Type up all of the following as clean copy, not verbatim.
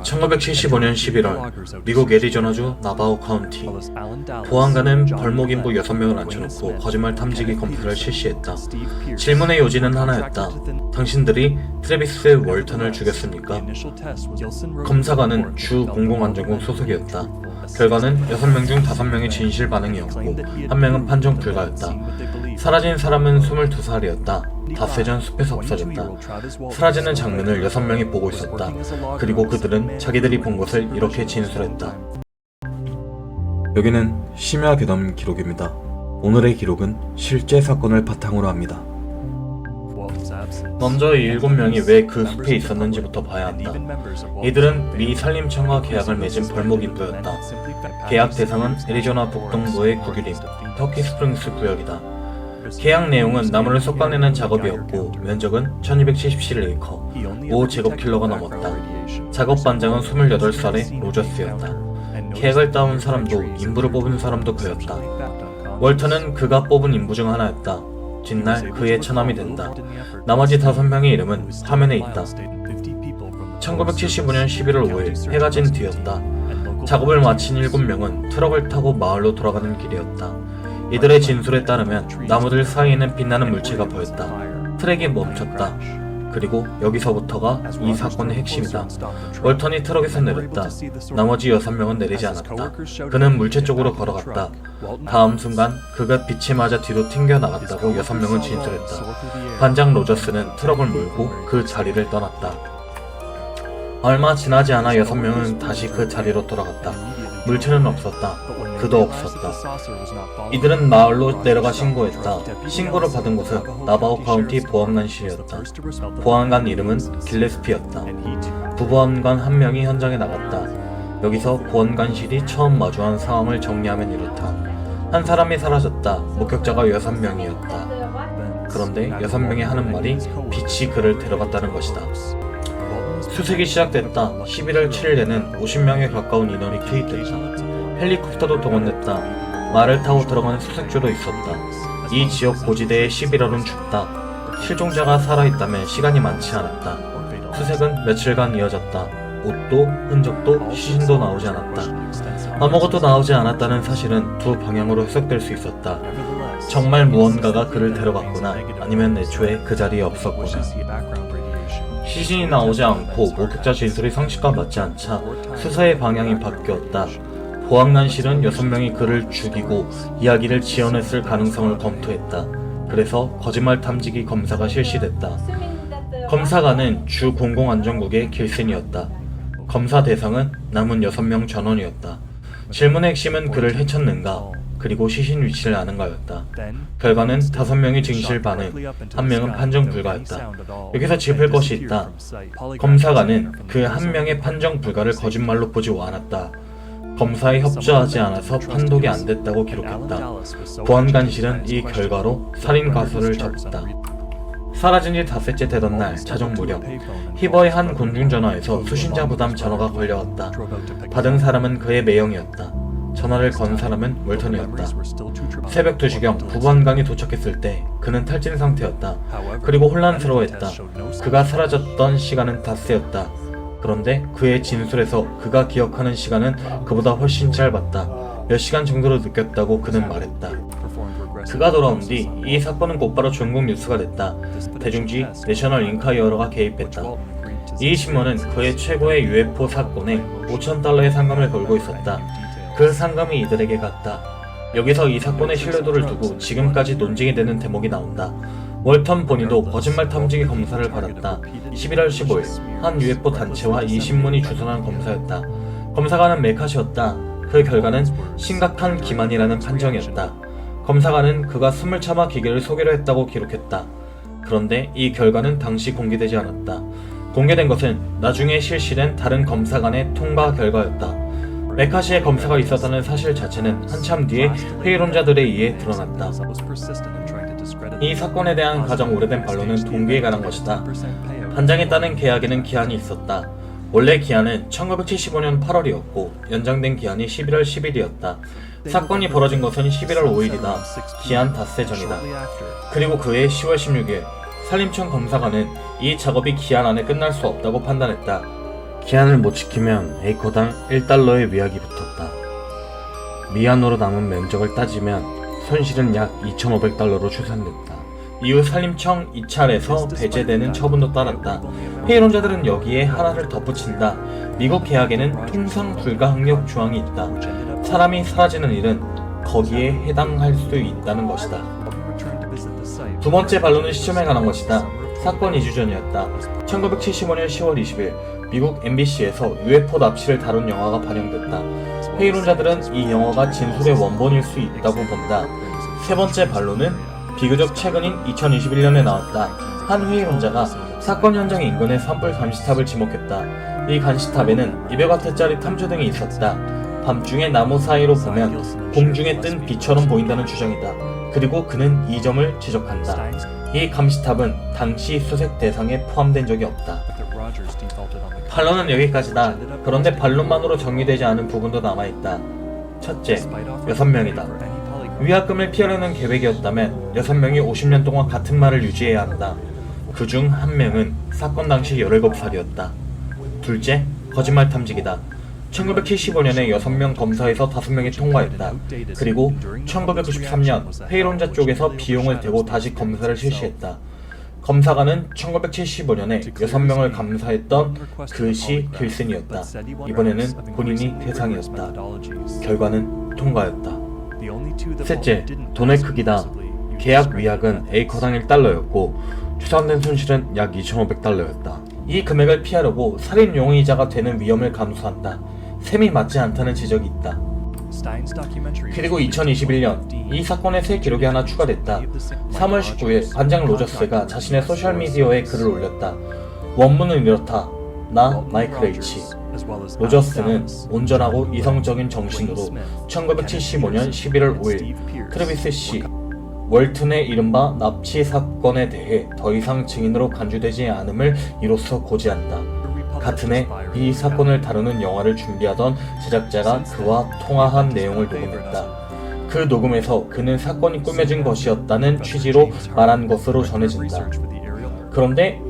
1975년 11월 미국 애리조나주 나바호 카운티 보안관은 벌목 인부 6명을 앉혀놓고 거짓말 탐지기 검사를 실시했다. 질문의 요지는 하나였다. 당신들이 트래비스 월턴을 죽였습니까? 검사관은 주 공공안전국 소속이었다. 결과는 6명 중 5명이 진실 반응이었고 1명은 판정 불가였다. 사라진 사람은 22살이었다. 닷새 전 숲에서 없어졌다. 사라지는 장면을 6명이 보고 있었다. 그리고 그들은 자기들이 본 것을 이렇게 진술했다. 여기는 심야 괴담 기록입니다. 오늘의 기록은 실제 사건을 바탕으로 합니다. 먼저 이 7명이 왜 그 숲에 있었는지부터 봐야 한다. 이들은 미 산림청과 계약을 맺은 벌목 인부였다. 계약 대상은 애리조나 북동부의 국유림 터키 스프링스 구역이다. 계약 내용은 나무를 솎아내는 작업이었고 면적은 1277에이커 5제곱킬로가 넘었다. 작업 반장은 28살의 로저스였다. 계약을 따온 사람도 인부를 뽑은 사람도 그였다. 월턴은 그가 뽑은 인부 중 하나였다. 뒷날 그의 처남이 된다. 나머지 5명의 이름은 화면에 있다. 1975년 11월 5일 해가 진 뒤였다. 작업을 마친 7명은 트럭을 타고 마을로 돌아가는 길이었다. 이들의 진술에 따르면 나무들 사이에는 빛나는 물체가 보였다. 트럭이 멈췄다. 그리고 여기서부터가 이 사건의 핵심이다. 월턴이 트럭에서 내렸다. 나머지 6명은 내리지 않았다. 그는 물체 쪽으로 걸어갔다. 다음 순간 그가 빛에 맞아 뒤로 튕겨나갔다고 6명은 진술했다. 반장 로저스는 트럭을 몰고 그 자리를 떠났다. 얼마 지나지 않아 6명은 다시 그 자리로 돌아갔다. 물체는 없었다. 그도 없었다. 이들은 마을로 내려가 신고했다. 신고를 받은 곳은 나바호 카운티 보안관실이었다. 보안관 이름은 길레스피였다. 부보안관 1명이 현장에 나갔다. 여기서 보안관실이 처음 마주한 상황을 정리하면 이렇다. 한 사람이 사라졌다. 목격자가 6명이었다. 그런데 6명이 하는 말이 빛이 그를 데려갔다는 것이다. 수색이 시작됐다. 11월 7일에는 50명에 가까운 인원이 투입됐다. 헬리콥터도 동원됐다. 말을 타고 들어가는 수색조도 있었다. 이 지역 고지대의 11월은 춥다. 실종자가 살아있다면 시간이 많지 않았다. 수색은 며칠간 이어졌다. 옷도 흔적도 시신도 나오지 않았다. 아무것도 나오지 않았다는 사실은 두 방향으로 해석될 수 있었다. 정말 무언가가 그를 데려갔거나 아니면 애초에 그 자리에 없었거나. 시신이 나오지 않고 목격자 진술이 상식과 맞지 않자 수사의 방향이 바뀌었다. 보안관실은 6명이 그를 죽이고 이야기를 지어냈을 가능성을 검토했다. 그래서 거짓말 탐지기 검사가 실시됐다. 검사관은 주 공공안전국의 길센이었다. 검사 대상은 남은 6명 전원이었다. 질문의 핵심은 그를 해쳤는가, 그리고 시신 위치를 아는가였다. 결과는 5명이 진실 반응, 1명은 판정 불가였다. 여기서 짚을 것이 있다. 검사관은 그 1명의 판정 불가를 거짓말로 보지 않았다. 검사에 협조하지 않아서 판독이 안 됐다고 기록했다. 보안관실은 이 결과로 살인 가설을 접었다. 사라진 지 닷새째 되던 날 자정 무렵 히버의 한 공중전화에서 수신자 부담 전화가 걸려왔다. 받은 사람은 그의 매형이었다. 전화를 건 사람은 월턴이었다. 새벽 2시경 부보안관이 도착했을 때 그는 탈진 상태였다. 그리고 혼란스러워했다. 그가 사라졌던 시간은 닷새였다. 그런데 그의 진술에서 그가 기억하는 시간은 그보다 훨씬 짧았다. 몇 시간 정도로 느꼈다고 그는 말했다. 그가 돌아온 뒤 이 사건은 곧바로 중국 뉴스가 됐다. 대중지 내셔널 인카이어러가 개입했다. 이 신문은 그의 최고의 UFO 사건에 $5,000의 상금을 걸고 있었다. 그 상금이 이들에게 갔다. 여기서 이 사건의 신뢰도를 두고 지금까지 논쟁이 되는 대목이 나온다. 월턴 본인도 거짓말 탐지기 검사를 받았다. 11월 15일 한 UFO 단체와 이 신문이 주선한 검사였다. 검사관은 메카시였다. 그 결과는 심각한 기만이라는 판정이었다. 검사관은 그가 숨을 참아 기계를 소개로 했다고 기록했다. 그런데 이 결과는 당시 공개되지 않았다. 공개된 것은 나중에 실시된 다른 검사관의 통과 결과였다. 메카시의 검사가 있었다는 사실 자체는 한참 뒤에 회의론자들에 의해 드러났다. 이 사건에 대한 가장 오래된 반론은 동기에 관한 것이다. 반장이 따낸 계약에는 기한이 있었다. 원래 기한은 1975년 8월이었고 연장된 기한이 11월 10일이었다. 사건이 벌어진 것은 11월 5일이다. 기한 닷새 전이다. 그리고 그해 10월 16일 산림청 검사관은 이 작업이 기한 안에 끝날 수 없다고 판단했다. 기한을 못 지키면 에이커당 1달러의 위약이 붙었다. 미안으로 남은 면적을 따지면 손실은 약 2,500달러로 추산됐다. 이후 산림청 입찰에서 배제되는 처분도 따랐다. 회의론자들은 여기에 하나를 덧붙인다. 미국 계약에는 통상 불가항력 조항이 있다. 사람이 사라지는 일은 거기에 해당할 수 있다는 것이다. 두 번째 반론은 시점에 관한 것이다. 사건 2주 전이었다. 1975년 10월 20일 미국 MBC에서 UFO 납치를 다룬 영화가 반영됐다. 회의론자들은 이 영화가 진술의 원본일 수 있다고 본다. 세 번째 반론은 비교적 최근인 2021년에 나왔다. 한 회의론자가 사건 현장 인근의 산불 감시탑을 지목했다. 이 감시탑에는 200W짜리 탐조 등이 있었다. 밤중에 나무 사이로 보면 공중에 뜬 빛처럼 보인다는 주장이다. 그리고 그는 이 점을 지적한다. 이 감시탑은 당시 수색 대상에 포함된 적이 없다. 반론은 여기까지다. 그런데 반론만으로 정리되지 않은 부분도 남아있다. 첫째, 6명이다. 위약금을 피하려는 계획이었다면 6명이 50년 동안 같은 말을 유지해야 한다. 그중 한 명은 사건 당시 17살이었다. 둘째, 거짓말 탐지기다. 1975년에 6명 검사에서 5명이 통과했다. 그리고 1993년 회의론자 쪽에서 비용을 대고 다시 검사를 실시했다. 검사관은 1975년에 6명을 감사했던 그 시 길슨이었다. 이번에는 본인이 대상이었다. 결과는 통과였다. 셋째, 돈의 크기다. 계약 위약은 에이커당 1달러였고 추산된 손실은 약 2,500달러였다. 이 금액을 피하려고 살인 용의자가 되는 위험을 감수한다. 셈이 맞지 않다는 지적이 있다. 그리고 2021년 이 사건에 새 기록이 하나 추가됐다. 3월 19일 반장 로저스가 자신의 소셜미디어에 글을 올렸다. 원문은 이렇다. 나 마이클 H. 로저스는 온전하고 이성적인 정신으로 1975년 11월 5일 트래비스 C. 월튼의 이른바 납치 사건에 대해 더 이상 증인으로 간주되지 않음을 이로써 고지한다. 같은 해 이 사건을 다루는 영화를 준비하던 제작자가 그와 통화한 내용을 녹음했다. 그 녹음에서 그는 사건이 꾸며진 것이었다는 취지로 말한 것으로 전해진다. 그런데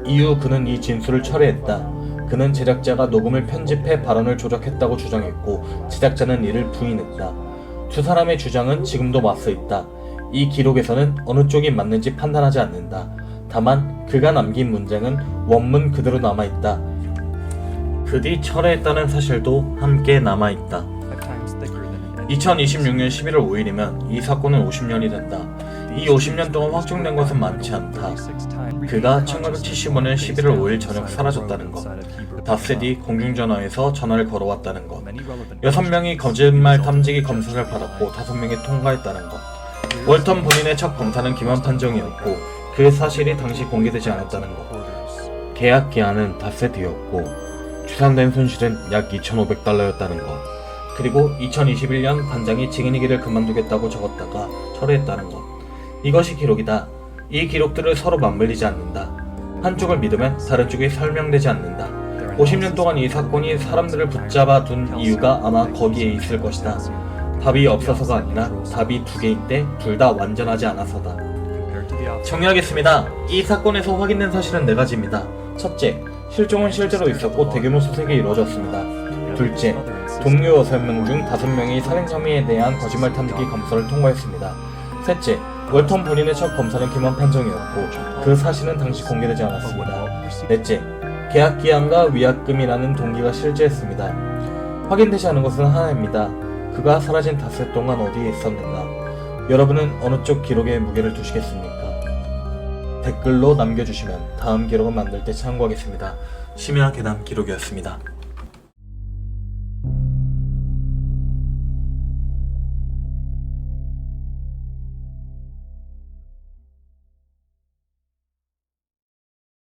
이후 그는 이 진술을 철회했다. 그는 제작자가 녹음을 편집해 발언을 조작했다고 주장했고 제작자는 이를 부인했다. 두 사람의 주장은 지금도 맞서 있다. 이 기록에서는 어느 쪽이 맞는지 판단하지 않는다. 다만 그가 남긴 문장은 원문 그대로 남아있다. 그 뒤 철회했다는 사실도 함께 남아있다. 2026년 11월 5일이면 이 사건은 50년이 된다. 이 50년 동안 확정된 것은 많지 않다. 그가 1975년 11월 5일 저녁 사라졌다는 것, 닷새 뒤 공중전화에서 전화를 걸어왔다는 것, 6명이 거짓말 탐지기 검사를 받았고 5명이 통과했다는 것, 월턴 본인의 첫 검사는 기만 판정이었고 그 사실이 당시 공개되지 않았다는 것, 계약 기한은 닷새 뒤였고 추산된 손실은 약 2,500달러였다는 것, 그리고 2021년 반장이 증인이기를 그만두겠다고 적었다가 철회했다는 것. 이것이 기록이다. 이 기록들을 서로 맞물리지 않는다. 한쪽을 믿으면 다른 쪽이 설명되지 않는다. 50년 동안 이 사건이 사람들을 붙잡아 둔 이유가 아마 거기에 있을 것이다. 답이 없어서가 아니라 답이 두 개인데 둘 다 완전하지 않아서다. 정리하겠습니다. 이 사건에서 확인된 사실은 4가지입니다. 첫째, 실종은 실제로 있었고 대규모 수색이 이루어졌습니다. 둘째, 동료 6명 중 5명이 살인 혐의에 대한 거짓말 탐지기 검사를 통과했습니다. 셋째, 월턴 본인의 첫 검사는 기만 판정이었고 그 사실은 당시 공개되지 않았습니다. 넷째, 계약 기한과 위약금이라는 동기가 실제했습니다. 확인되지 않은 것은 하나입니다. 그가 사라진 닷새 동안 어디에 있었는가? 여러분은 어느 쪽 기록에 무게를 두시겠습니까? 댓글로 남겨주시면 다음 기록을 만들 때 참고하겠습니다. 심야 괴담 기록이었습니다.